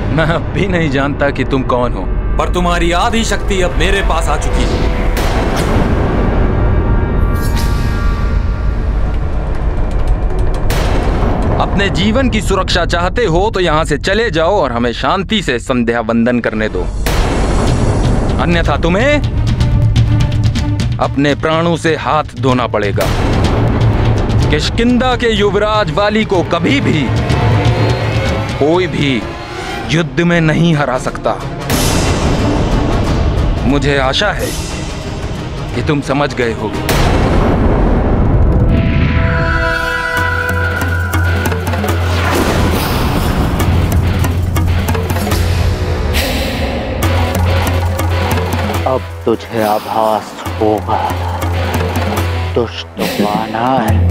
मैं अब भी नहीं जानता कि तुम कौन हो, पर तुम्हारी आधी शक्ति अब मेरे पास आ चुकी है। अपने जीवन की सुरक्षा चाहते हो तो यहाँ से चले जाओ और हमें शांति से संध्या वंदन करने दो, अन्यथा तुम्हें अपने प्राणों से हाथ धोना पड़ेगा। किष्किंधा के युवराज वाली को कभी भी कोई भी युद्ध में नहीं हरा सकता। मुझे आशा है कि तुम समझ गए होगे। अब तुझे आभास होगा दुष्ट वानर।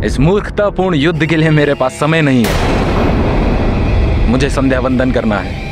इस मूर्खतापूर्ण युद्ध के लिए मेरे पास समय नहीं है। मुझे संध्या वंदन करना है।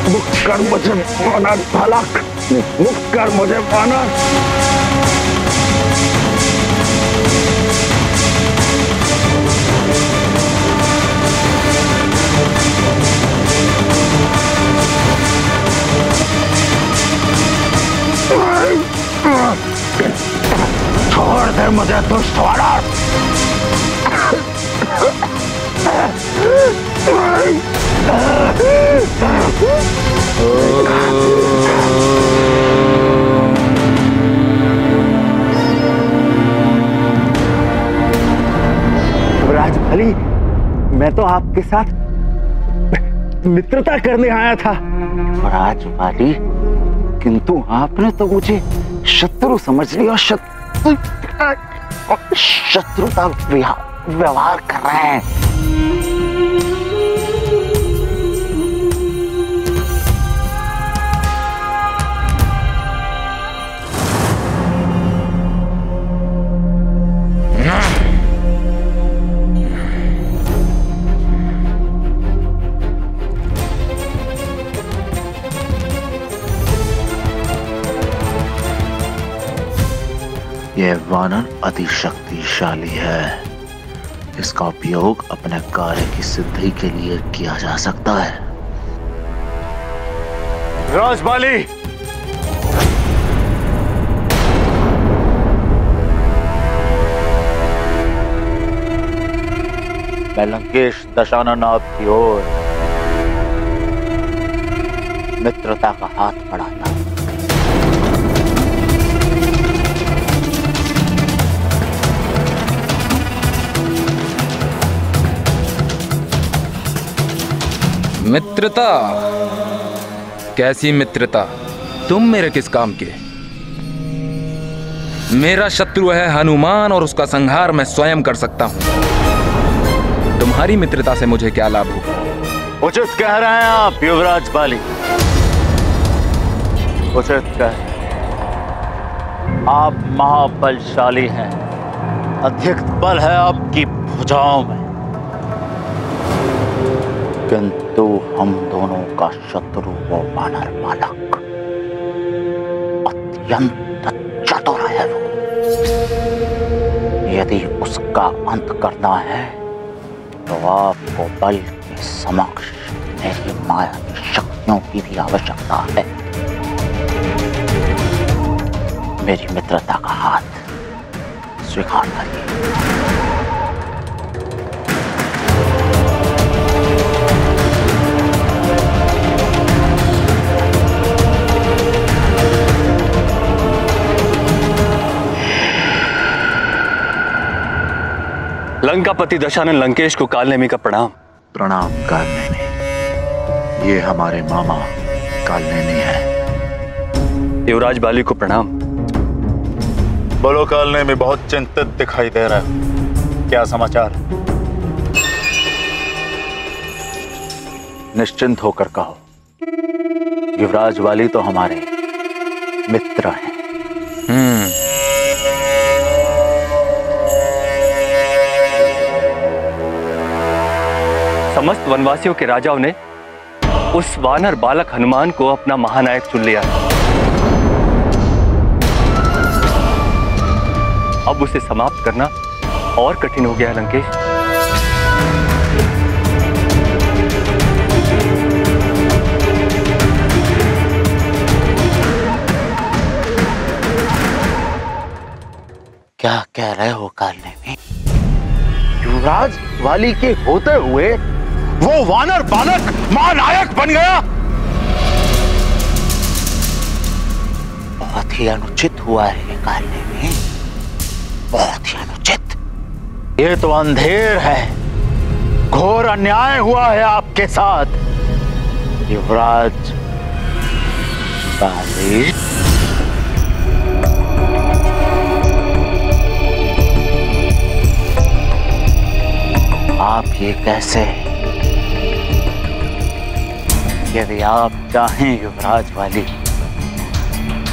मुक्ति कर मुझे वानर बालक, मुक्त कर मुझे वानर। छोड़ दे मुझे दुष्ट वानर। राजबली, मैं तो आपके साथ मित्रता करने आया था। राजबली, किंतु आपने तो मुझे शत्रु समझ लिया। शत्रुता व्यवहार कर रहे हैं। यह वानर अति शक्तिशाली है। इसका उपयोग अपने कार्य की सिद्धि के लिए किया जा सकता है। राजबाली, मैं लंकेश दशानन आपकी ओर मित्रता का हाथ बढ़ाता हूं। मित्रता? कैसी मित्रता? तुम मेरे किस काम के? मेरा शत्रु है हनुमान और उसका संहार मैं स्वयं कर सकता हूं। तुम्हारी मित्रता से मुझे क्या लाभ होगा? उचित कह रहे हैं आप युवराज बाली, उचित कह। आप महाबलशाली हैं, अधिक बल है आपकी भुजाओं में, किंतु हम दोनों का शत्रु वो वानर बालक अत्यंत चतुर है। वो यदि उसका अंत करना है तो आपको बल के समक्ष मेरी माया की शक्तियों की भी आवश्यकता है। मेरी मित्रता का हाथ स्वीकार करिए। लंकापति दशानन लंकेश को कालनेमी का प्रणाम। प्रणाम कालनेमी, ये हमारे मामा कालनेमी है। युवराज बाली को प्रणाम। बोलो कालनेमी, बहुत चिंतित दिखाई दे रहा है, क्या समाचार? निश्चिंत होकर कहो, युवराज वाली तो हमारे मित्र हैं। समस्त वनवासियों के राजाओं ने उस वानर बालक हनुमान को अपना महानायक चुन लिया है। अब उसे समाप्त करना और कठिन हो गया है लंकेश। क्या कह रहे हो कालनेमी? युवराज वाली के होते हुए वो वानर बालक महानायक बन गया? बहुत ही अनुचित हुआ है कालनेमी, बहुत ही अनुचित। ये तो अंधेर है, घोर अन्याय हुआ है आपके साथ युवराज बाली। आप ये कैसे? यदि आप चाहें युवराज वाली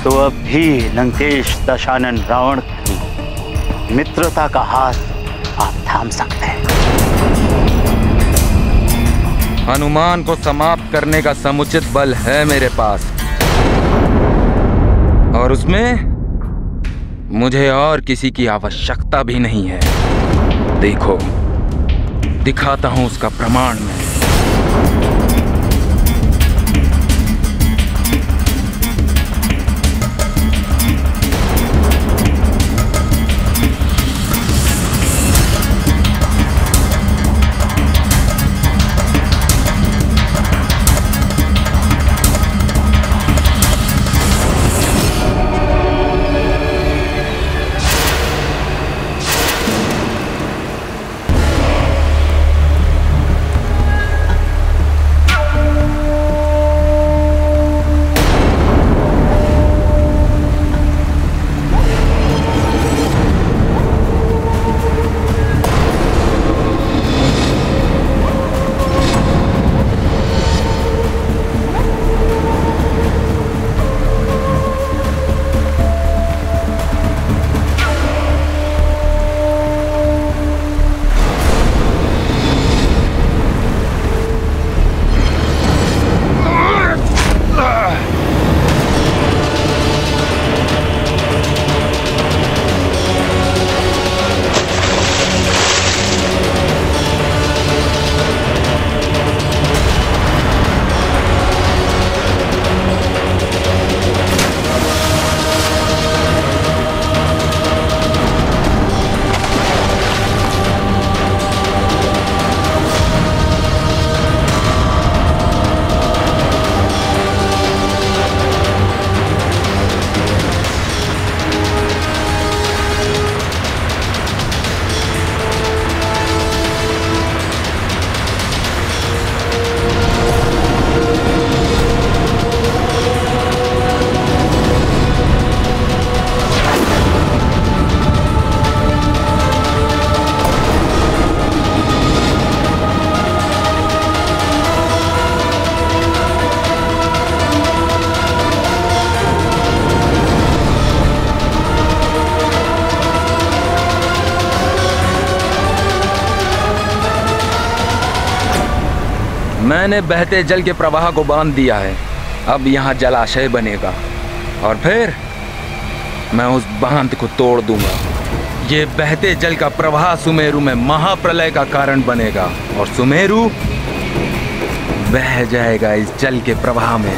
तो अब भी लंकेश दशानन रावण की मित्रता का हाथ आप थाम सकते हैं। हनुमान को समाप्त करने का समुचित बल है मेरे पास, और उसमें मुझे और किसी की आवश्यकता भी नहीं है। देखो, दिखाता हूं उसका प्रमाण मैं। मैंने बहते जल के प्रवाह को बांध दिया है। अब यहाँ जलाशय बनेगा और फिर मैं उस बांध को तोड़ दूंगा। ये बहते जल का प्रवाह सुमेरु में महाप्रलय का कारण बनेगा और सुमेरु बह जाएगा इस जल के प्रवाह में।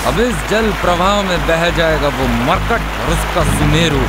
अब इस जल प्रवाह में बह जाएगा वो मरकट और उसका सुमेरु।